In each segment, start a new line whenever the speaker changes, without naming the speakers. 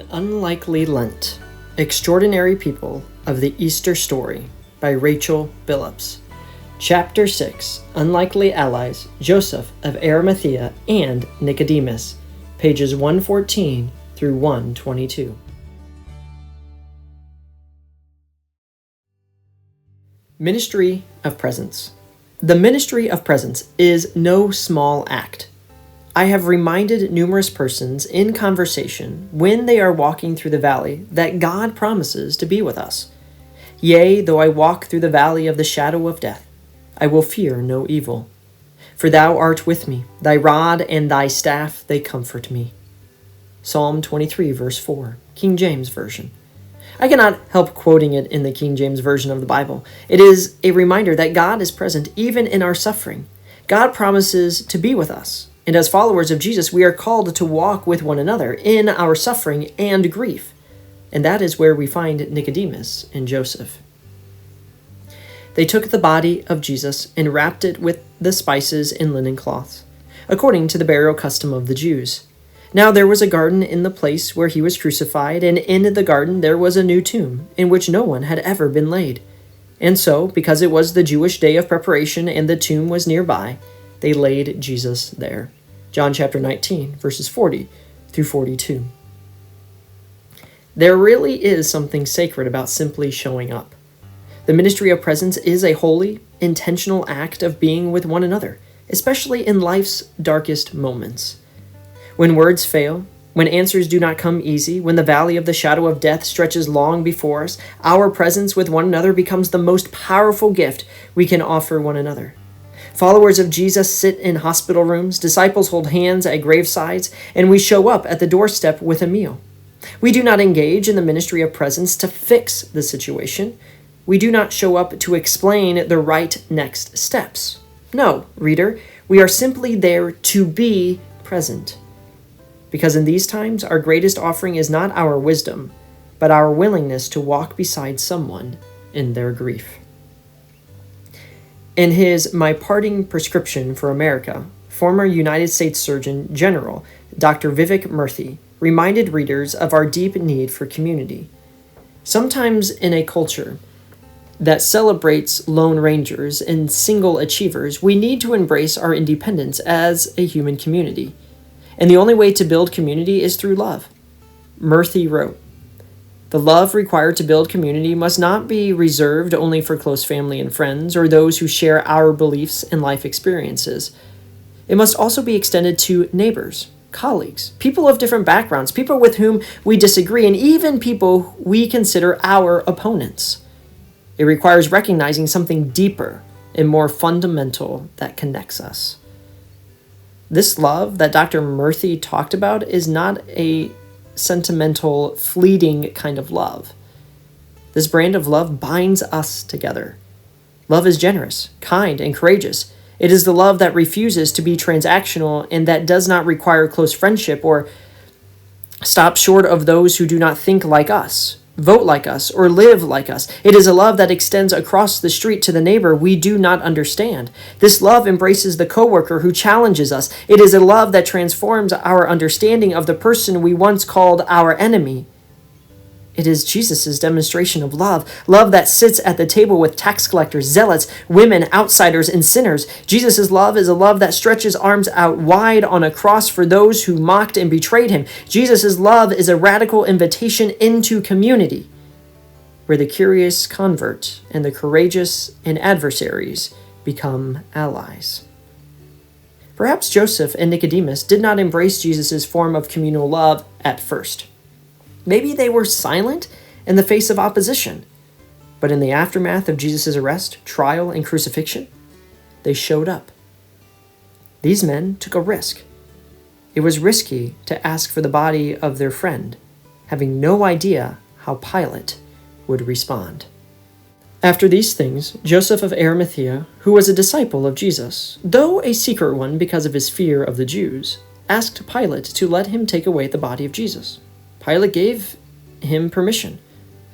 An Unlikely Lent, Extraordinary People of the Easter Story by Rachel Billups. Chapter 6, Unlikely Allies, Joseph of Arimathea and Nicodemus, pages 114 through 122. Ministry of Presence. The ministry of presence is no small act. I have reminded numerous persons in conversation when they are walking through the valley that God promises to be with us. Yea, though I walk through the valley of the shadow of death, I will fear no evil. For thou art with me, thy rod and thy staff, they comfort me. Psalm 23, verse 4, King James Version. I cannot help quoting it in the King James Version of the Bible. It is a reminder that God is present even in our suffering. God promises to be with us. And as followers of Jesus, we are called to walk with one another in our suffering and grief. And that is where we find Nicodemus and Joseph. They took the body of Jesus and wrapped it with the spices in linen cloths, according to the burial custom of the Jews. Now there was a garden in the place where he was crucified, and in the garden there was a new tomb, in which no one had ever been laid. And so, because it was the Jewish day of preparation and the tomb was nearby, they laid Jesus there. John chapter 19, verses 40 through 42. There really is something sacred about simply showing up. The ministry of presence is a holy, intentional act of being with one another, especially in life's darkest moments. When words fail, when answers do not come easy, when the valley of the shadow of death stretches long before us, our presence with one another becomes the most powerful gift we can offer one another. Followers of Jesus sit in hospital rooms, disciples hold hands at gravesides, and we show up at the doorstep with a meal. We do not engage in the ministry of presence to fix the situation. We do not show up to explain the right next steps. No, reader, we are simply there to be present. Because in these times, our greatest offering is not our wisdom, but our willingness to walk beside someone in their grief. In his My Parting Prescription for America, former United States Surgeon General Dr. Vivek Murthy reminded readers of our deep need for community. Sometimes in a culture that celebrates lone rangers and single achievers, we need to embrace our independence as a human community. And the only way to build community is through love. Murthy wrote, "The love required to build community must not be reserved only for close family and friends or those who share our beliefs and life experiences. It must also be extended to neighbors, colleagues, people of different backgrounds, people with whom we disagree, and even people we consider our opponents. It requires recognizing something deeper and more fundamental that connects us." This love that Dr. Murthy talked about is not a sentimental, fleeting kind of love. This brand of love binds us together. Love is generous, kind, and courageous. It is the love that refuses to be transactional and that does not require close friendship or stop short of those who do not think like us, vote like us, or live like us. It is a love that extends across the street to the neighbor we do not understand. This love embraces the coworker who challenges us. It is a love that transforms our understanding of the person we once called our enemy. It is Jesus' demonstration of love, love that sits at the table with tax collectors, zealots, women, outsiders, and sinners. Jesus' love is a love that stretches arms out wide on a cross for those who mocked and betrayed him. Jesus' love is a radical invitation into community, where the curious convert and the courageous and adversaries become allies. Perhaps Joseph and Nicodemus did not embrace Jesus' form of communal love at first. Maybe they were silent in the face of opposition, but in the aftermath of Jesus' arrest, trial, and crucifixion, they showed up. These men took a risk. It was risky to ask for the body of their friend, having no idea how Pilate would respond. After these things, Joseph of Arimathea, who was a disciple of Jesus, though a secret one because of his fear of the Jews, asked Pilate to let him take away the body of Jesus. Pilate gave him permission,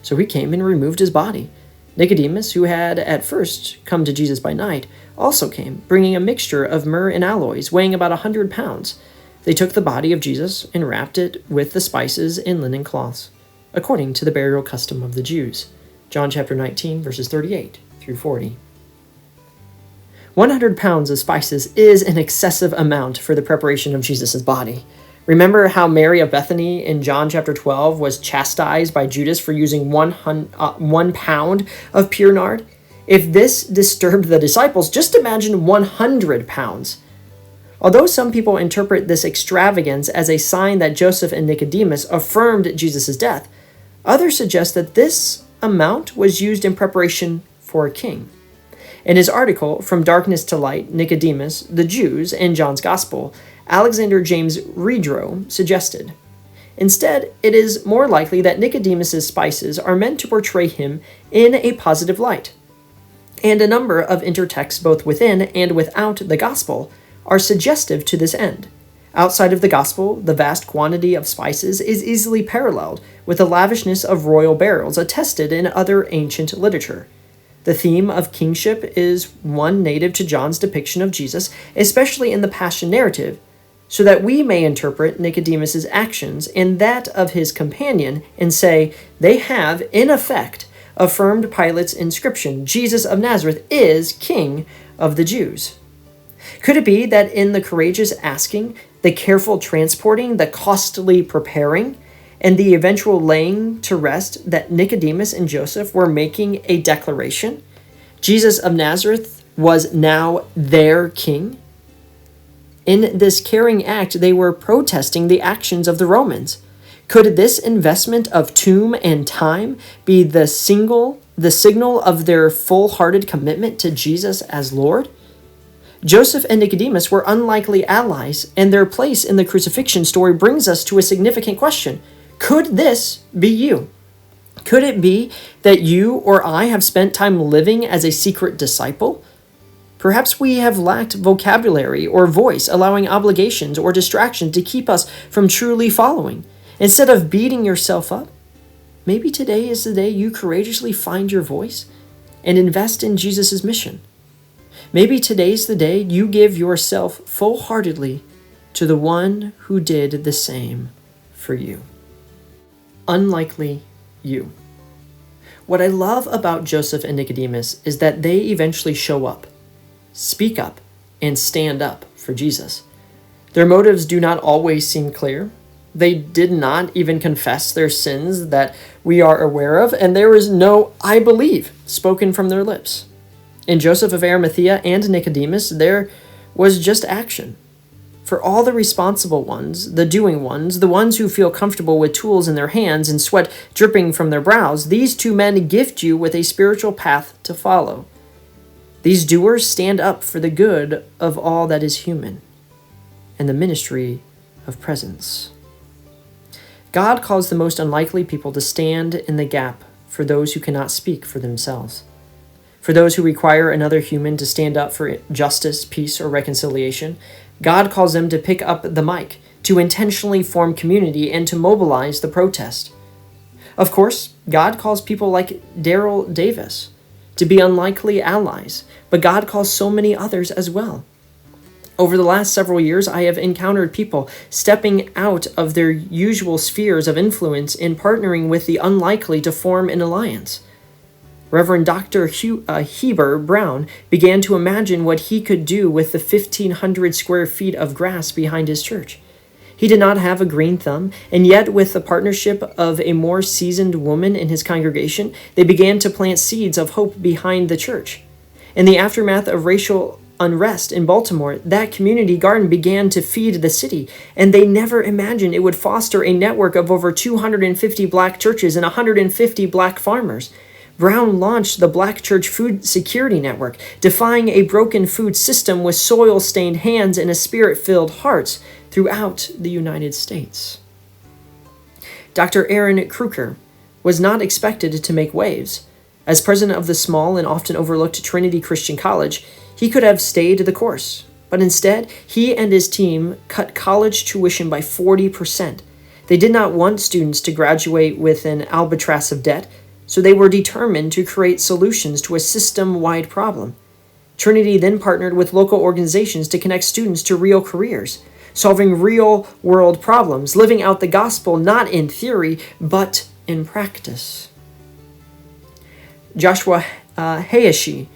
so he came and removed his body. Nicodemus, who had at first come to Jesus by night, also came, bringing a mixture of myrrh and aloes, weighing about 100 pounds. They took the body of Jesus and wrapped it with the spices in linen cloths, according to the burial custom of the Jews. John chapter 19, verses 38 through 40. 100 pounds of spices is an excessive amount for the preparation of Jesus' body. Remember how Mary of Bethany in John chapter 12 was chastised by Judas for using 1 pound of pure nard? If this disturbed the disciples, just imagine 100 pounds. Although some people interpret this extravagance as a sign that Joseph and Nicodemus affirmed Jesus' death, others suggest that this amount was used in preparation for a king. In his article, From Darkness to Light, Nicodemus, the Jews, and John's Gospel, Alexander James Redrow suggested, instead, it is more likely that Nicodemus's spices are meant to portray him in a positive light. And a number of intertexts both within and without the Gospel are suggestive to this end. Outside of the Gospel, the vast quantity of spices is easily paralleled with the lavishness of royal burials attested in other ancient literature. The theme of kingship is one native to John's depiction of Jesus, especially in the Passion narrative, so that we may interpret Nicodemus's actions and that of his companion and say they have, in effect, affirmed Pilate's inscription, Jesus of Nazareth is King of the Jews. Could it be that in the courageous asking, the careful transporting, the costly preparing, and the eventual laying to rest that Nicodemus and Joseph were making a declaration? Jesus of Nazareth was now their king? In this caring act, they were protesting the actions of the Romans. Could this investment of tomb and time be the signal of their full-hearted commitment to Jesus as Lord? Joseph and Nicodemus were unlikely allies, and their place in the crucifixion story brings us to a significant question. Could this be you? Could it be that you or I have spent time living as a secret disciple? Perhaps we have lacked vocabulary or voice, allowing obligations or distraction to keep us from truly following. Instead of beating yourself up, maybe today is the day you courageously find your voice and invest in Jesus' mission. Maybe today's the day you give yourself full-heartedly to the one who did the same for you. Unlikely you. What I love about Joseph and Nicodemus is that they eventually show up, speak up, and stand up for Jesus. Their motives do not always seem clear. They did not even confess their sins that we are aware of, and there is no "I believe" spoken from their lips. In Joseph of Arimathea and Nicodemus, there was just action. For all the responsible ones, the doing ones, the ones who feel comfortable with tools in their hands and sweat dripping from their brows, these two men gift you with a spiritual path to follow. These doers stand up for the good of all that is human and the ministry of presence. God calls the most unlikely people to stand in the gap for those who cannot speak for themselves. For those who require another human to stand up for justice, peace, or reconciliation, God calls them to pick up the mic, to intentionally form community, and to mobilize the protest. Of course, God calls people like Daryl Davis to be unlikely allies, but God calls so many others as well. Over the last several years, I have encountered people stepping out of their usual spheres of influence and partnering with the unlikely to form an alliance. Reverend Dr. Heber Brown began to imagine what he could do with the 1,500 square feet of grass behind his church. He did not have a green thumb, and yet with the partnership of a more seasoned woman in his congregation, they began to plant seeds of hope behind the church. In the aftermath of racial unrest in Baltimore, that community garden began to feed the city, and they never imagined it would foster a network of over 250 black churches and 150 black farmers. Brown launched the Black Church Food Security Network, defying a broken food system with soil-stained hands and a spirit-filled hearts throughout the United States. Dr. Aaron Kruger was not expected to make waves. As president of the small and often overlooked Trinity Christian College, he could have stayed the course, but instead, he and his team cut college tuition by 40%. They did not want students to graduate with an albatross of debt, so they were determined to create solutions to a system-wide problem. Trinity then partnered with local organizations to connect students to real careers. solving real-world problems, living out the gospel not in theory, but in practice. Joshua Hayashi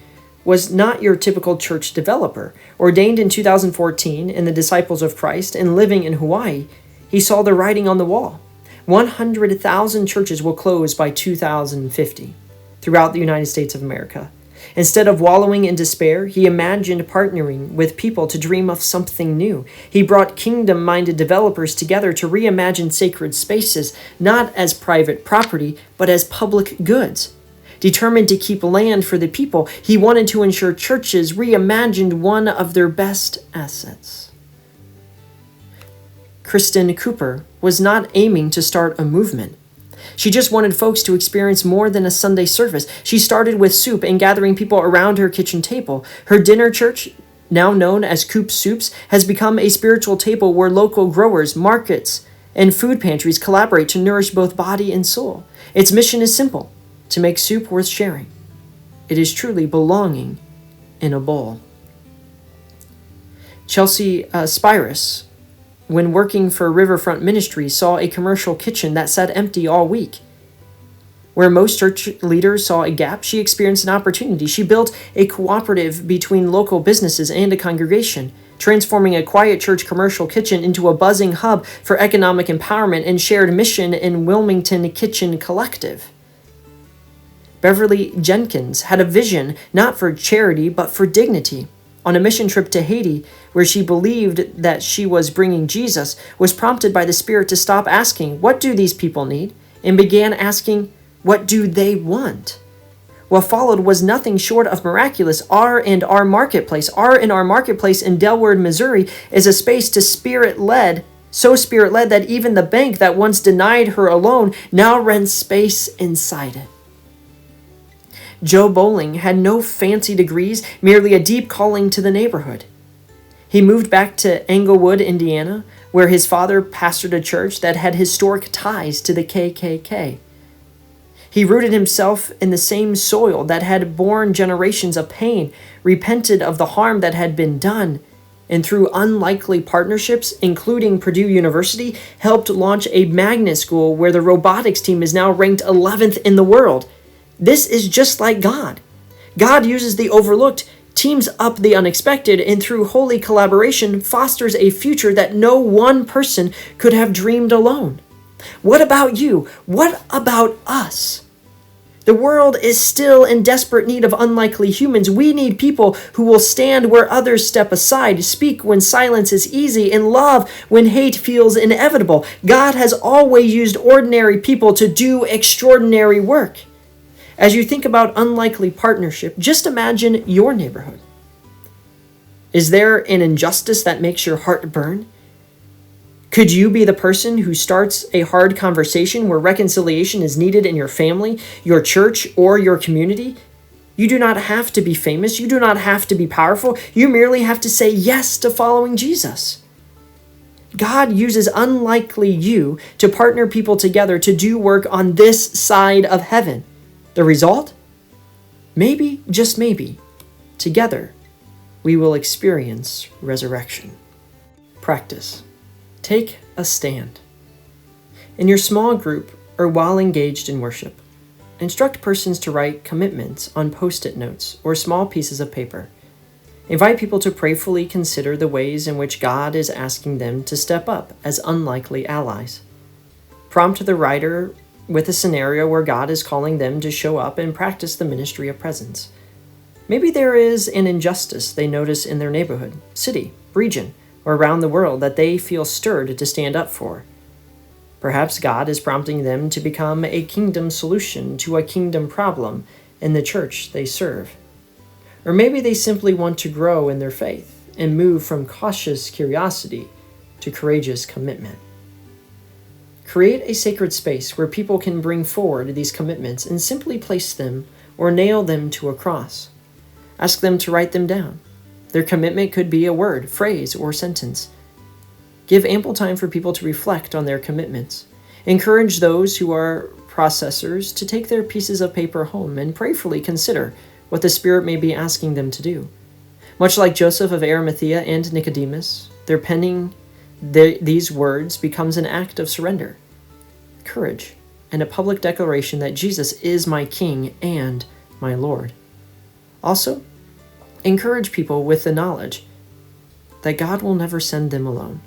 was not your typical church developer. Ordained in 2014 in the Disciples of Christ and living in Hawaii, he saw the writing on the wall. 100,000 churches will close by 2050 throughout the United States of America. Instead of wallowing in despair, he imagined partnering with people to dream of something new. He brought kingdom-minded developers together to reimagine sacred spaces, not as private property, but as public goods. Determined to keep land for the people, he wanted to ensure churches reimagined one of their best assets. Kristen Cooper was not aiming to start a movement. She just wanted folks to experience more than a Sunday service. She started with soup and gathering people around her kitchen table. Her dinner church, now known as Coop Soups, has become a spiritual table where local growers, markets, and food pantries collaborate to nourish both body and soul. Its mission is simple: to make soup worth sharing. It is truly belonging in a bowl. Chelsea Spirus, when working for Riverfront Ministries, saw a commercial kitchen that sat empty all week. Where most church leaders saw a gap, she experienced an opportunity. She built a cooperative between local businesses and a congregation, transforming a quiet church commercial kitchen into a buzzing hub for economic empowerment and shared mission in Wilmington Kitchen Collective. Beverly Jenkins had a vision not for charity but for dignity. On a mission trip to Haiti, where she believed that she was bringing Jesus, was prompted by the Spirit to stop asking, "What do these people need?" and began asking, "What do they want?" What followed was nothing short of miraculous. R&R Marketplace in Delaware, Missouri, is a space so spirit-led that even the bank that once denied her a loan now rents space inside it. Joe Bowling had no fancy degrees, merely a deep calling to the neighborhood. He moved back to Englewood, Indiana, where his father pastored a church that had historic ties to the KKK. He rooted himself in the same soil that had borne generations of pain, repented of the harm that had been done, and through unlikely partnerships, including Purdue University, helped launch a magnet school where the robotics team is now ranked 11th in the world. This is just like God. God uses the overlooked, teams up the unexpected, and through holy collaboration fosters a future that no one person could have dreamed alone. What about you? What about us? The world is still in desperate need of unlikely humans. We need people who will stand where others step aside, speak when silence is easy, and love when hate feels inevitable. God has always used ordinary people to do extraordinary work. As you think about unlikely partnership, just imagine your neighborhood. Is there an injustice that makes your heart burn? Could you be the person who starts a hard conversation where reconciliation is needed in your family, your church, or your community? You do not have to be famous. You do not have to be powerful. You merely have to say yes to following Jesus. God uses unlikely you to partner people together to do work on this side of heaven. The result? Maybe, just maybe, together we will experience resurrection. Practice. Take a stand. In your small group or while engaged in worship, instruct persons to write commitments on Post-it notes or small pieces of paper. Invite people to prayerfully consider the ways in which God is asking them to step up as unlikely allies. Prompt the writer with a scenario where God is calling them to show up and practice the ministry of presence. Maybe there is an injustice they notice in their neighborhood, city, region, or around the world that they feel stirred to stand up for. Perhaps God is prompting them to become a kingdom solution to a kingdom problem in the church they serve. Or maybe they simply want to grow in their faith and move from cautious curiosity to courageous commitment. Create a sacred space where people can bring forward these commitments and simply place them or nail them to a cross. Ask them to write them down. Their commitment could be a word, phrase, or sentence. Give ample time for people to reflect on their commitments. Encourage those who are processors to take their pieces of paper home and prayerfully consider what the Spirit may be asking them to do. Much like Joseph of Arimathea and Nicodemus, their penning These words becomes an act of surrender, courage, and a public declaration that Jesus is my King and my Lord. Also, encourage people with the knowledge that God will never send them alone.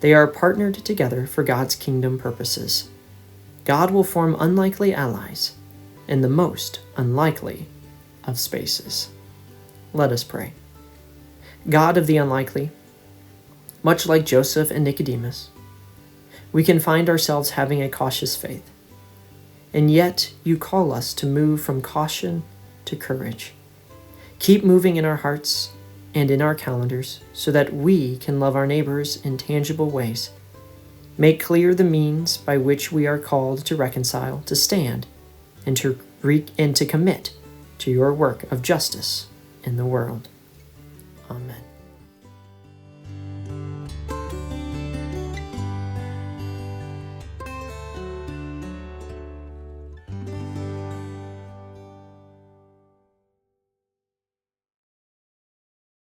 They are partnered together for God's kingdom purposes. God will form unlikely allies in the most unlikely of spaces. Let us pray. God of the unlikely, much like Joseph and Nicodemus, we can find ourselves having a cautious faith. And yet you call us to move from caution to courage. Keep moving in our hearts and in our calendars so that we can love our neighbors in tangible ways. Make clear the means by which we are called to reconcile, to stand, and to commit to your work of justice in the world.